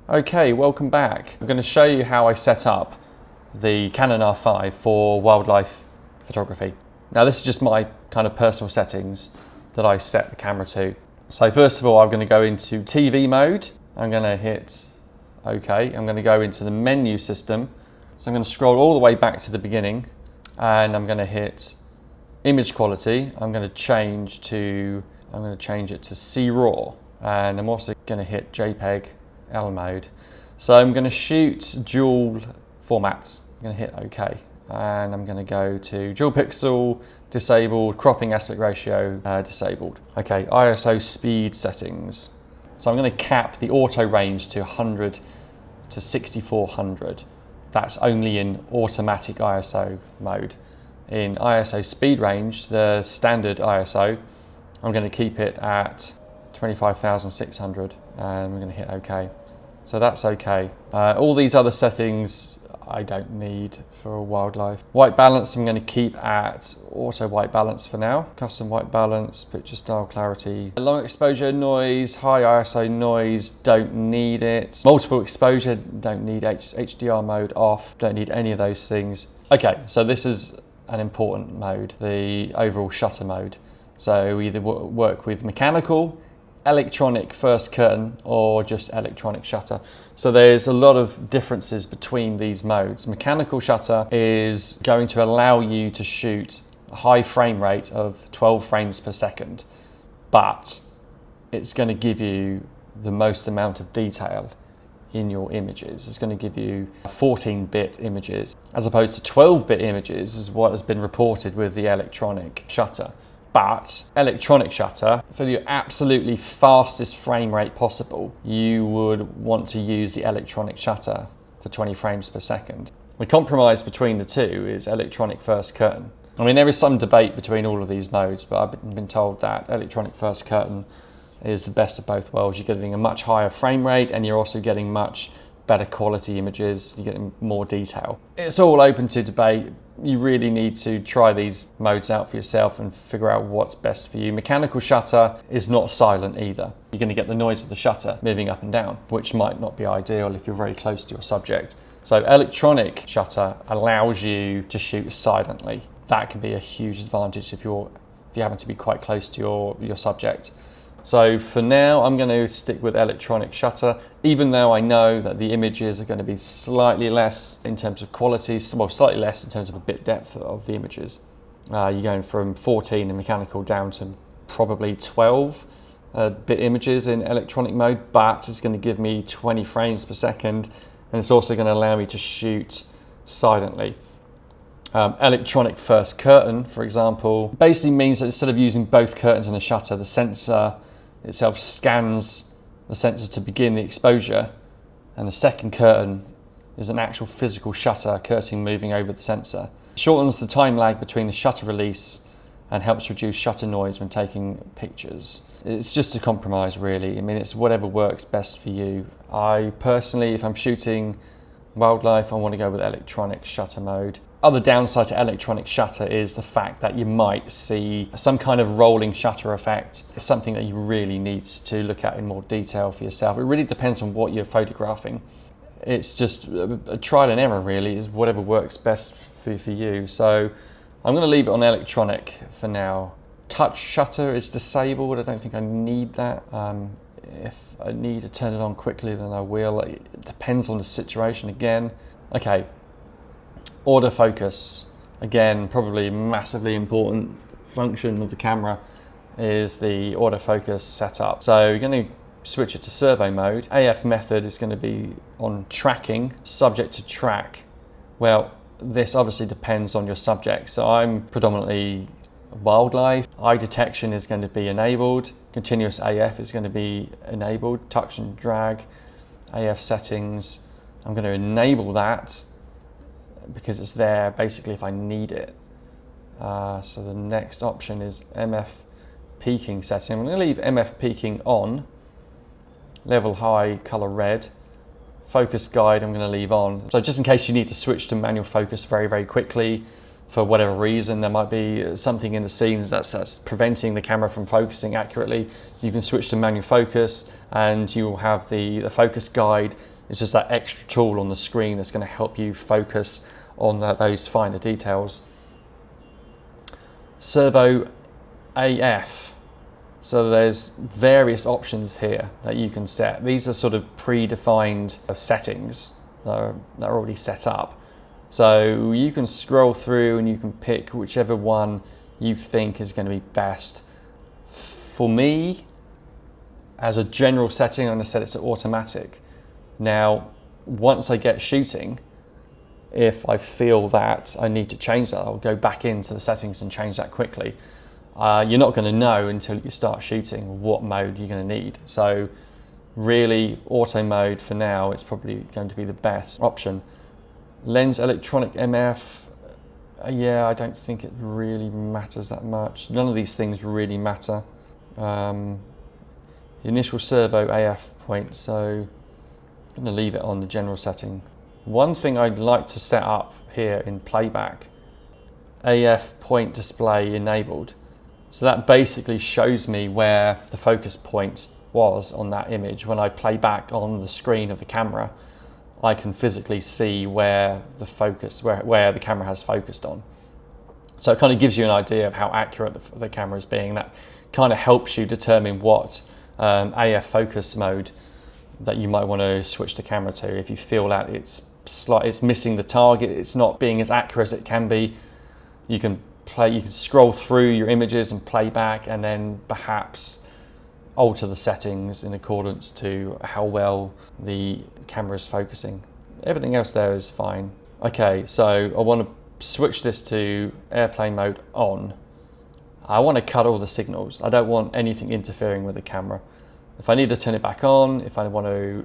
Okay, welcome back. I'm going to show you how I set up the Canon R5 for wildlife photography. Now this is just my kind of personal settings that I set the camera to. So first of all, I'm going to go into TV mode. I'm going to hit OK. I'm going to go into the menu system. So I'm going to scroll all the way back to the beginning and I'm going to hit image quality. I'm going to change it to C RAW, and I'm also going to hit JPEG L mode. So I'm going to shoot dual formats. I'm going to hit OK, and I'm going to go to dual pixel, disabled, cropping aspect ratio, disabled. Okay, ISO speed settings. So I'm going to cap the auto range to 100 to 6400. That's only in automatic ISO mode. In ISO speed range, the standard ISO, I'm going to keep it at 25,600 and we're going to hit OK. So that's OK. All these other settings I don't need for wildlife. White balance I'm going to keep at auto white balance for now. Custom white balance, picture style clarity. Long exposure noise, high ISO noise, don't need it. Multiple exposure, don't need HDR mode off, don't need any of those things. Okay, so this is an important mode, the overall shutter mode. So we either work with mechanical, electronic first curtain, or just electronic shutter. So there's a lot of differences between these modes. Mechanical shutter is going to allow you to shoot a high frame rate of 12 frames per second, but it's going to give you the most amount of detail in your images. It's going to give you 14-bit images as opposed to 12-bit images is what has been reported with the electronic shutter. But electronic shutter, for your absolutely fastest frame rate possible, you would want to use the electronic shutter for 20 frames per second. The compromise between the two is electronic first curtain. I mean, there is some debate between all of these modes, but I've been told that electronic first curtain is the best of both worlds. You're getting a much higher frame rate and you're also getting much better quality images, you're getting more detail. It's all open to debate. You really need to try these modes out for yourself and figure out what's best for you. Mechanical shutter is not silent either. You're going to get the noise of the shutter moving up and down, which might not be ideal if you're very close to your subject. So electronic shutter allows you to shoot silently. That can be a huge advantage if you happen to be quite close to your subject. So for now, I'm going to stick with electronic shutter, even though I know that the images are going to be slightly less in terms of quality, well, slightly less in terms of the bit depth of the images. You're going from 14 in mechanical down to probably 12 bit images in electronic mode, but it's going to give me 20 frames per second, and it's also going to allow me to shoot silently. Electronic first curtain, for example, basically means that instead of using both curtains and a shutter, the sensor itself scans the sensor to begin the exposure, and the second curtain is an actual physical shutter curtain moving over the sensor. It shortens the time lag between the shutter release and helps reduce shutter noise when taking pictures. It's just a compromise, really. I mean, it's whatever works best for you. I personally, if I'm shooting wildlife, I want to go with electronic shutter mode. Other downside to electronic shutter is the fact that you might see some kind of rolling shutter effect. It's something that you really need to look at in more detail for yourself. It really depends on what you're photographing. It's just a trial and error, really, is whatever works best for you. So I'm going to leave it on electronic for now. Touch shutter is disabled. I don't think I need that. If I need to turn it on quickly, then I will. It depends on the situation again. Okay. Autofocus, again, probably a massively important function of the camera is the autofocus setup. So you're going to switch it to servo mode. AF method is going to be on tracking, subject to track. Well, this obviously depends on your subject. So I'm predominantly wildlife. Eye detection is going to be enabled. Continuous AF is going to be enabled. Touch and drag, AF settings. I'm going to enable that because it's there basically if I need it. So the next option is MF peaking setting. I'm going to leave MF peaking on. Level high, color red. Focus guide I'm going to leave on. So just in case you need to switch to manual focus very, very quickly for whatever reason, there might be something in the scene that's preventing the camera from focusing accurately, you can switch to manual focus and you will have the focus guide It's just that extra tool on the screen that's going to help you focus on those finer details. Servo AF. So there's various options here that you can set. These are sort of predefined settings that are already set up. So you can scroll through and you can pick whichever one you think is going to be best. For me, as a general setting, I'm going to set it to automatic. Now, once I get shooting, if I feel that I need to change that, I'll go back into the settings and change that quickly. You're not going to know until you start shooting what mode you're going to need. So really, auto mode for now is probably going to be the best option. Lens electronic MF, yeah, I don't think it really matters that much. None of these things really matter. Initial servo AF point, so I'm going to leave it on the general setting. One thing I'd like to set up here in playback, AF point display enabled. So that basically shows me where the focus point was on that image. When I play back on the screen of the camera, I can physically see where the focus, where the camera has focused on. So it kind of gives you an idea of how accurate the camera is being. That kind of helps you determine what AF focus mode that you might want to switch the camera to. If you feel that it's missing the target, it's not being as accurate as it can be, you can scroll through your images and play back, and then perhaps alter the settings in accordance to how well the camera is focusing. Everything else there is fine. Okay, so I want to switch this to airplane mode on. I want to cut all the signals. I don't want anything interfering with the camera. If I need to turn it back on, if I want to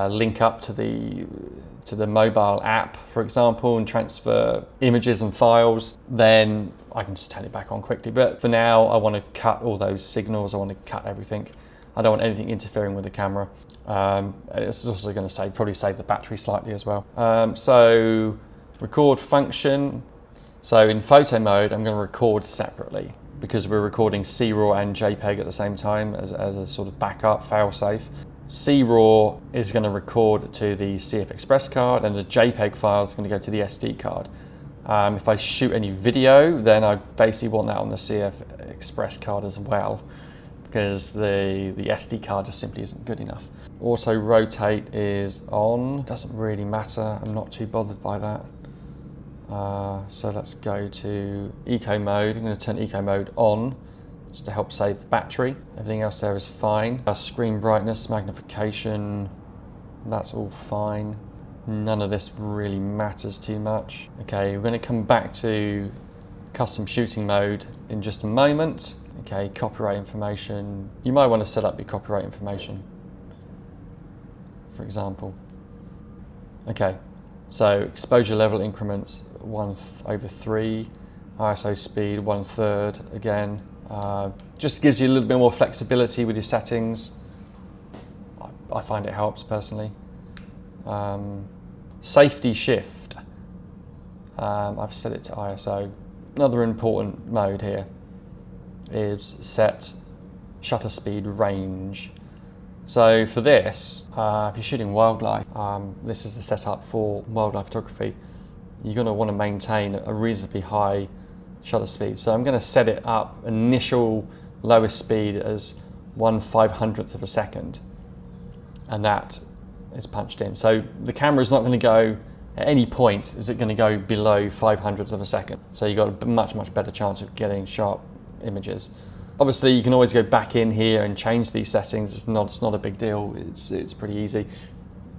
link up to the mobile app, for example, and transfer images and files, then I can just turn it back on quickly. But for now, I want to cut all those signals. I want to cut everything. I don't want anything interfering with the camera. It's also going to probably save the battery slightly as well. So record function. So in photo mode, I'm going to record separately because we're recording C-RAW and JPEG at the same time as a sort of backup, fail-safe. C-RAW is going to record to the CF Express card, and the JPEG file is going to go to the SD card. If I shoot any video, then I basically want that on the CF Express card as well, because the SD card just simply isn't good enough. Auto rotate is on, doesn't really matter, I'm not too bothered by that. So let's go to eco mode. I'm going to turn eco mode on just to help save the battery. Everything else there is fine. Screen brightness, magnification, that's all fine. None of this really matters too much. Okay, we're going to come back to custom shooting mode in just a moment. Okay, copyright information. You might want to set up your copyright information, for example. Okay, so exposure level increments 1/3, ISO speed 1/3 again. Just gives you a little bit more flexibility with your settings. I find it helps personally. Safety shift, I've set it to ISO. Another important mode here is set shutter speed range. So for this, if you're shooting wildlife, this is the setup for wildlife photography. You're going to want to maintain a reasonably high shutter speed. So I'm going to set it up initial lowest speed as 1/500th of a second, and that is punched in. So the camera is not going to go at any point is it going to go below 500th of a second. So you've got a much better chance of getting sharp images. Obviously you can always go back in here and change these settings. It's not a big deal. It's pretty easy.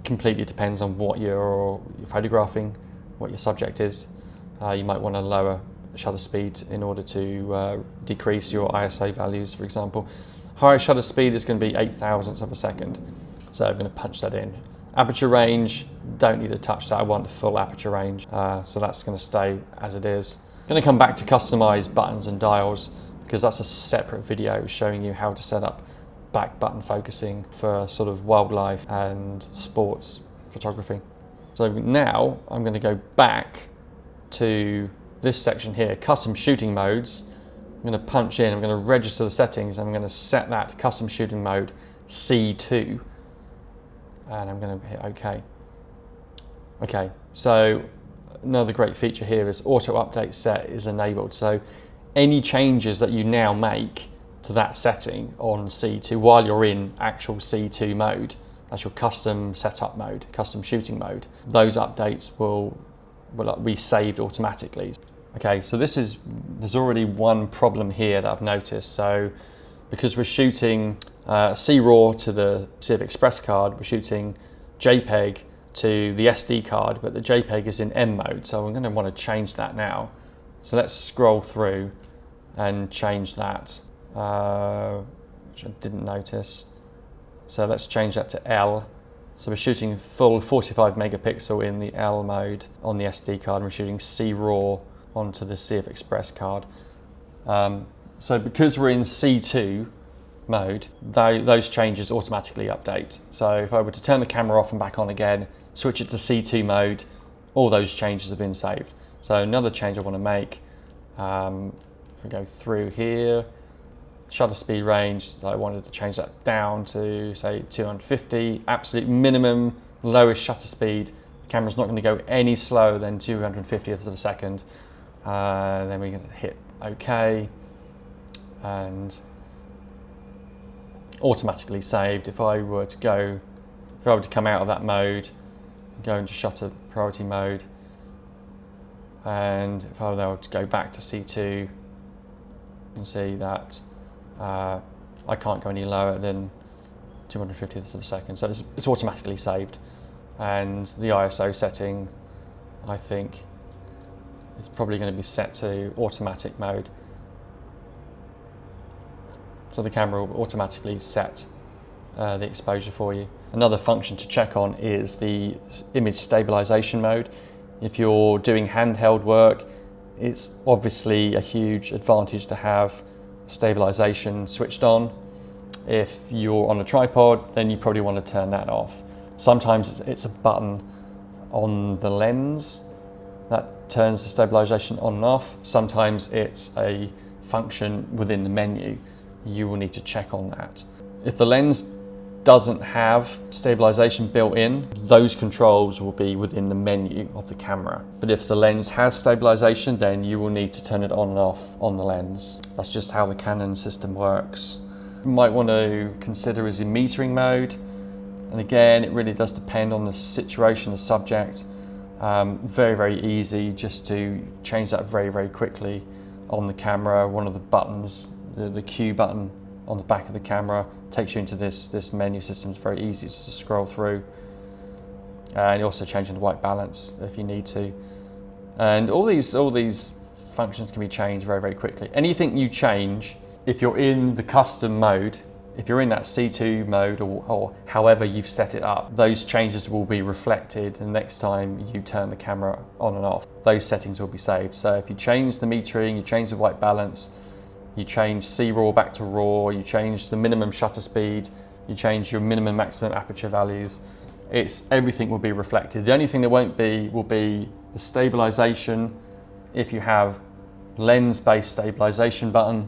Completely depends on what you're photographing, what your subject is. You might want to lower shutter speed in order to decrease your ISO values, for example. Higher shutter speed is going to be 8,000ths of a second. So I'm going to punch that in. Aperture range, don't need to touch that. I want the full aperture range. So that's going to stay as it is. I'm going to come back to customize buttons and dials, because that's a separate video showing you how to set up back button focusing for sort of wildlife and sports photography. So now I'm going to go back to this section here, custom shooting modes. I'm going to punch in, I'm going to register the settings, and I'm going to set that custom shooting mode C2. and I'm going to hit OK. Okay, so another great feature here is auto update set is enabled. So any changes that you now make to that setting on C2 while you're in actual C2 mode, that's your custom setup mode, custom shooting mode, those updates will be saved automatically. Okay, so there's already one problem here that I've noticed. So because we're shooting C-RAW to the CF Express card, we're shooting JPEG to the SD card, but the JPEG is in M mode, so I'm going to want to change that now. So let's scroll through and change that, which I didn't notice. So let's change that to L. So we're shooting full 45 megapixel in the L mode on the SD card, and we're shooting C-RAW onto the CF Express card. So because we're in C2 mode, those changes automatically update. So if I were to turn the camera off and back on again, switch it to C2 mode, all those changes have been saved. So another change I want to make, if we go through here, shutter speed range, so I wanted to change that down to say 250, absolute minimum, lowest shutter speed. The camera's not going to go any slower than 250th of a second. Then we're going to hit OK, and automatically saved. If I were to come out of that mode, go into shutter priority mode, and if I were to go back to C2, you can see that I can't go any lower than 250th of a second. So it's automatically saved, and the ISO setting, I think, is probably going to be set to automatic mode. So the camera will automatically set the exposure for you. Another function to check on is the image stabilization mode. If you're doing handheld work, it's obviously a huge advantage to have stabilization switched on. If you're on a tripod, then you probably want to turn that off. Sometimes it's a button on the lens that turns the stabilization on and off. Sometimes it's a function within the menu. You will need to check on that. If the lens doesn't have stabilization built in, those controls will be within the menu of the camera. But if the lens has stabilization, then you will need to turn it on and off on the lens. That's just how the Canon system works. You might want to consider is in metering mode. And again, it really does depend on the situation, the subject. Very, very easy just to change that very, very quickly on the camera. One of the buttons, the Q button on the back of the camera, takes you into this menu system. It's very easy just to scroll through. And you also change the white balance if you need to. And all these functions can be changed very, very quickly. Anything you change, if you're in the custom mode, if you're in that C2 mode or however you've set it up, those changes will be reflected the next time you turn the camera on and off. Those settings will be saved. So if you change the metering, you change the white balance, you change C-RAW back to RAW, you change the minimum shutter speed, you change your minimum maximum aperture values, everything will be reflected. The only thing that won't be will be the stabilization. If you have lens-based stabilization button,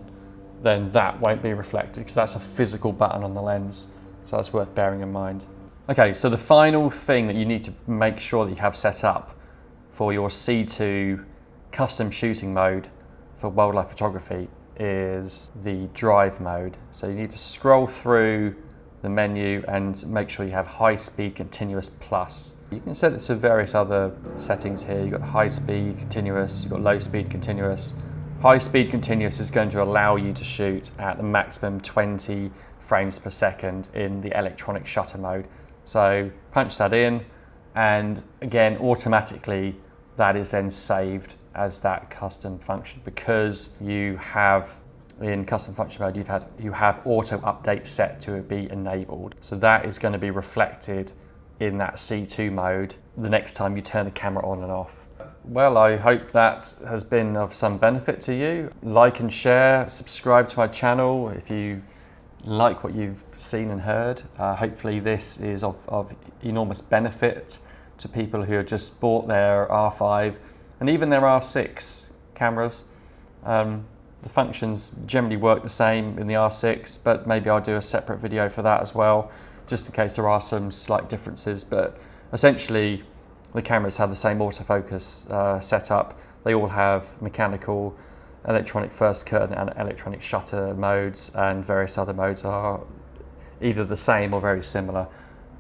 then that won't be reflected because that's a physical button on the lens. So that's worth bearing in mind. Okay, so the final thing that you need to make sure that you have set up for your C2 custom shooting mode for wildlife photography is the drive mode. So you need to scroll through the menu and make sure you have high speed continuous plus. You can set it to various other settings here. You've got high speed continuous, you've got low speed continuous. High speed continuous is going to allow you to shoot at the maximum 20 frames per second in the electronic shutter mode. So punch that in, and again, automatically that is then saved as that custom function, because you have in custom function mode, you have auto update set to be enabled. So that is going to be reflected in that C2 mode the next time you turn the camera on and off. Well, I hope that has been of some benefit to you. Like and share, subscribe to my channel if you like what you've seen and heard. Hopefully this is of enormous benefit to people who have just bought their R5 and even their R6 cameras. The functions generally work the same in the R6, but maybe I'll do a separate video for that as well, just in case there are some slight differences. But essentially, the cameras have the same autofocus setup. They all have mechanical, electronic first curtain and electronic shutter modes, and various other modes are either the same or very similar.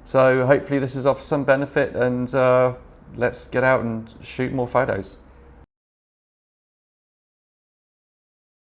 So hopefully this is of some benefit, and let's get out and shoot more photos.